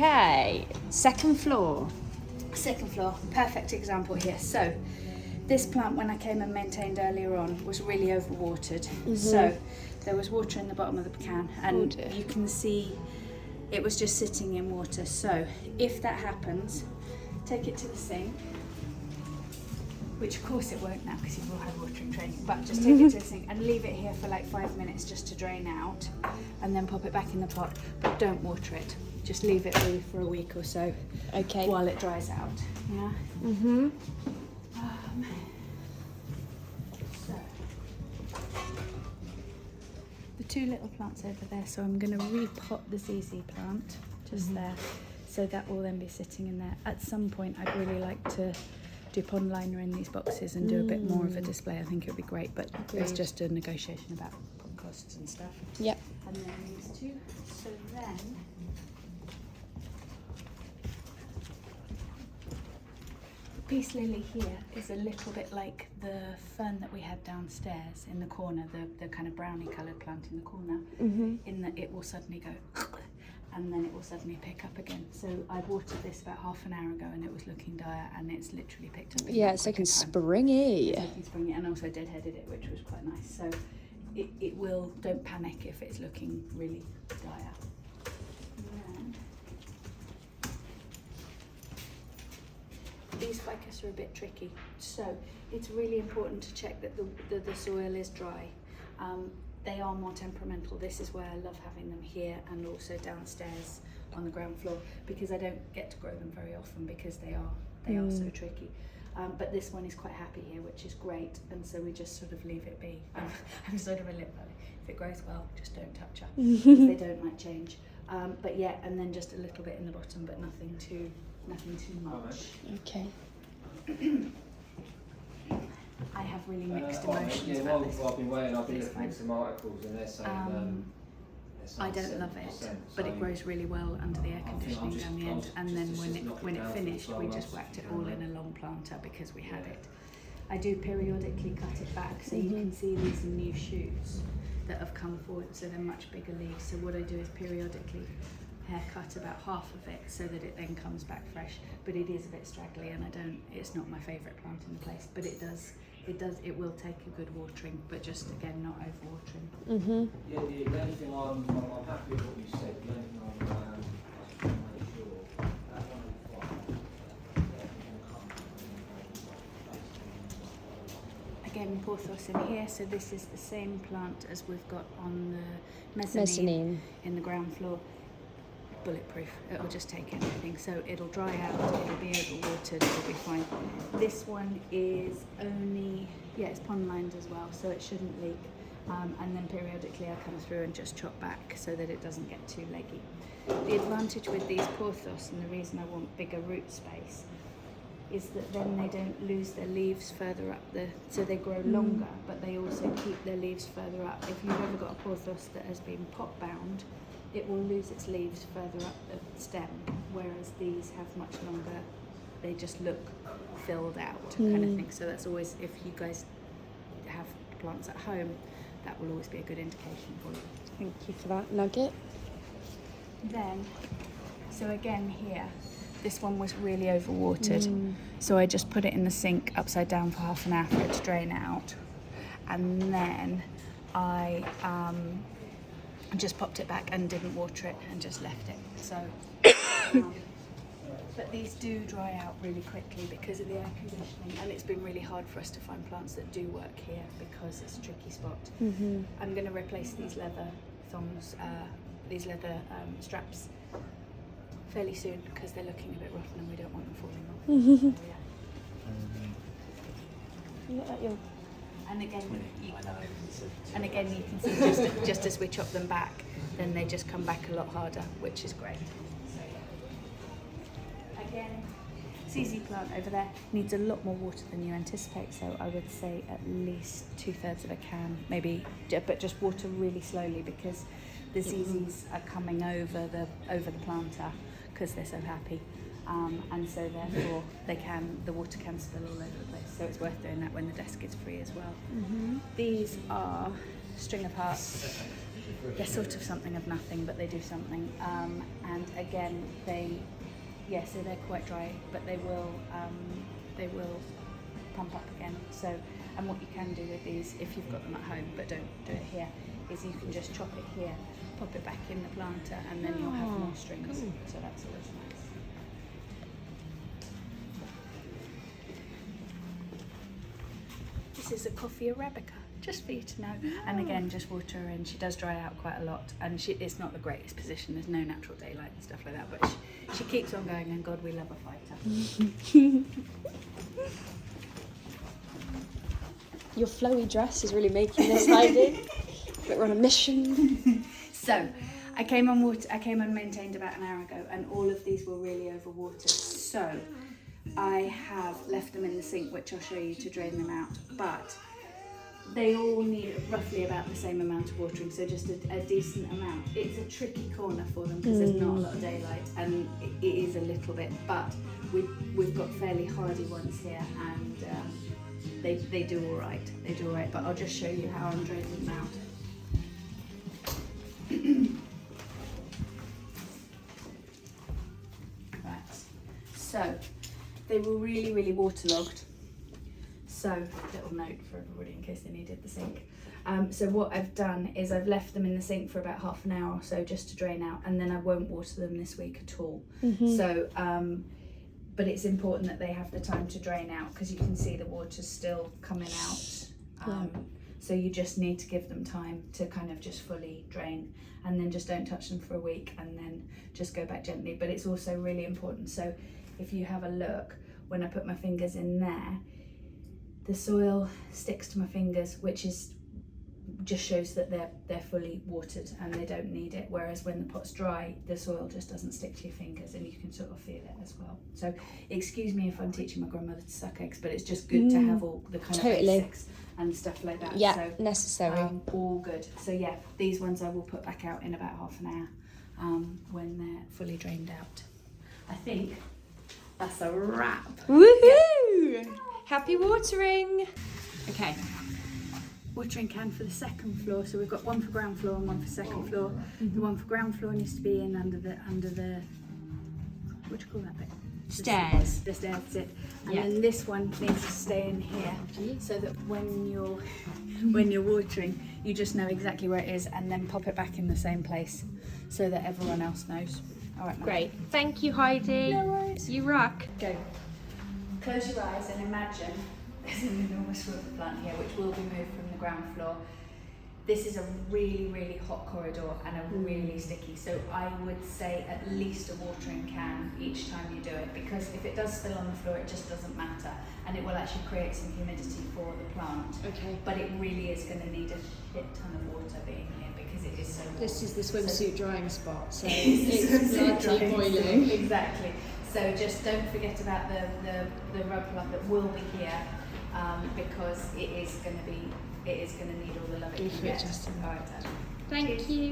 Okay, second floor. Second floor, perfect example here. So this plant, when I came and maintained earlier on, was really overwatered. So there was water in the bottom of the can, and you can see it was just sitting in water. So if that happens, take it to the sink, which of course it won't now because you've all had watering training, but just take it to the sink and leave it here for like 5 minutes just to drain out, and then pop it back in the pot, but don't water it. Just leave it really for a week or so, while it dries out. Yeah. So the two little plants over there. So I'm going to repot the ZZ plant just there. So that will then be sitting in there. At some point, I'd really like to do pond liner in these boxes and do a bit more of a display. I think it would be great, but it's just a negotiation about pond costs and stuff. Yep. And then these two. So then. Peace lily here is a little bit like the fern that we had downstairs in the corner, the kind of browny coloured plant in the corner, in that it will suddenly go and then it will suddenly pick up again. So I watered this about half an hour ago and it was looking dire, and it's literally picked up. Yeah, it's looking springy. It's looking springy, and also deadheaded it, which was quite nice. So it will, don't panic if it's looking really dire. These ficus are a bit tricky, so it's really important to check that the soil is dry. They are more temperamental. This is why I love having them here and also downstairs on the ground floor, because I don't get to grow them very often because they are so tricky. But this one is quite happy here, which is great, and so we just sort of leave it be. I'm sort of a lip belly. If it grows well, just don't touch her, because they don't like change. But yeah, and then just a little bit in the bottom, but nothing too much. Okay. I have really mixed emotions about this. I've been looking at some articles and they're saying I don't love it, but it grows really well under the air conditioning down the end. And then when it finished, we just whacked it all in a long planter because we had it. I do periodically cut it back, so you can see these new shoots that have come forward, so they're much bigger leaves. So what I do is periodically haircut about half of it so that it then comes back fresh, but it is a bit straggly, and it's not my favourite plant in the place, but it will take a good watering, but just again not over watering. Yeah, the only thing I'm happy with what you said. The only thing I'm to make sure that one again, pothos in here, so this is the same plant as we've got on the mezzanine. In the ground floor. Bulletproof, it'll just take anything, so it'll dry out, it'll be overwatered, it'll be fine. This one is only, it's pond lined as well, so it shouldn't leak, and then periodically I come through and just chop back so that it doesn't get too leggy. The advantage with these pothos, and the reason I want bigger root space, is that then they don't lose their leaves further up so they grow longer, but they also keep their leaves further up. If you've ever got a pothos that has been pot bound, it will lose its leaves further up the stem, whereas these have much longer, they just look filled out kind of thing. So that's always, if you guys have plants at home, that will always be a good indication for you. Thank you for that nugget. Then, so again here, this one was really overwatered. So I just put it in the sink upside down for half an hour for it to drain out. And then I just popped it back and didn't water it and just left it. So, but these do dry out really quickly because of the air conditioning, and it's been really hard for us to find plants that do work here because it's a tricky spot. I'm going to replace these leather thongs, these leather straps fairly soon because they're looking a bit rough and we don't want them falling off. So, yeah. And again, you can see just as we chop them back, then they just come back a lot harder, which is great. So, yeah. Again, ZZ plant over there needs a lot more water than you anticipate, so I would say at least 2/3 of a can, maybe, but just water really slowly because the ZZs are coming over the planter because they're so happy. And so therefore the water can spill all over the place. So it's worth doing that when the desk is free as well. These are string of hearts. they're sort of something of nothing, but they do something. And again, so they're quite dry, but they will pump up again. So, and what you can do with these, if you've got them at home, but don't do it here, is you can just chop it here, pop it back in the planter, and then you'll have more strings. Cool. So that's always nice. This is a coffee Arabica, just for you to know. And again, just water her in. She does dry out quite a lot, and it's not the greatest position. There's no natural daylight and stuff like that, but she keeps on going, and God, we love a fighter. Your flowy dress is really making this, Heidi. But we're on a mission. So, I came and maintained about an hour ago, and all of these were really overwatered. So, I have left them in the sink, which I'll show you to drain them out. But they all need roughly about the same amount of watering, so just a decent amount. It's a tricky corner for them because there's not a lot of daylight, and it is a little bit. But we've got fairly hardy ones here, and they do all right. They do all right. But I'll just show you how I'm draining them out. Right, so they were really, really waterlogged. So, little note for everybody in case they needed the sink. So what I've done is I've left them in the sink for about half an hour or so just to drain out, and then I won't water them this week at all. So, but it's important that they have the time to drain out because you can see the water's still coming out. So you just need to give them time to kind of just fully drain, and then just don't touch them for a week, and then just go back gently. But it's also really important. So if you have a look, when I put my fingers in there, the soil sticks to my fingers, which just shows that they're fully watered and they don't need it. Whereas when the pot's dry, the soil just doesn't stick to your fingers, and you can sort of feel it as well. So excuse me if I'm teaching my grandmother to suck eggs, but it's just good to have all the kind of basics and stuff like that. Yeah, so, necessary. All good. So yeah, these ones I will put back out in about half an hour when they're fully drained out. I think that's a wrap. Woohoo! Happy watering. Okay. Watering can for the second floor. So we've got one for ground floor and one for second floor. The one for ground floor needs to be in under the what do you call that bit? Stairs. The stairs, that's it. And then this one needs to stay in here, so that when you're watering, you just know exactly where it is, and then pop it back in the same place, so that everyone else knows. All right, Great. Thank you, Heidi. No worries. You rock. Go. Close your eyes and imagine there's an enormous water plant here, which will be moved from the ground floor. This is a really, really hot corridor and a really sticky, so I would say at least a watering can each time you do it, because if it does spill on the floor, it just doesn't matter, and it will actually create some humidity for the plant. Okay. But it really is going to need a shit ton of water being here because it is so warm. This is the swimsuit drying spot, so it's bloody boiling. Exactly. So just don't forget about the rug plug that will be here, because it is going to need all the love it can get. All right, Dad. Thank you.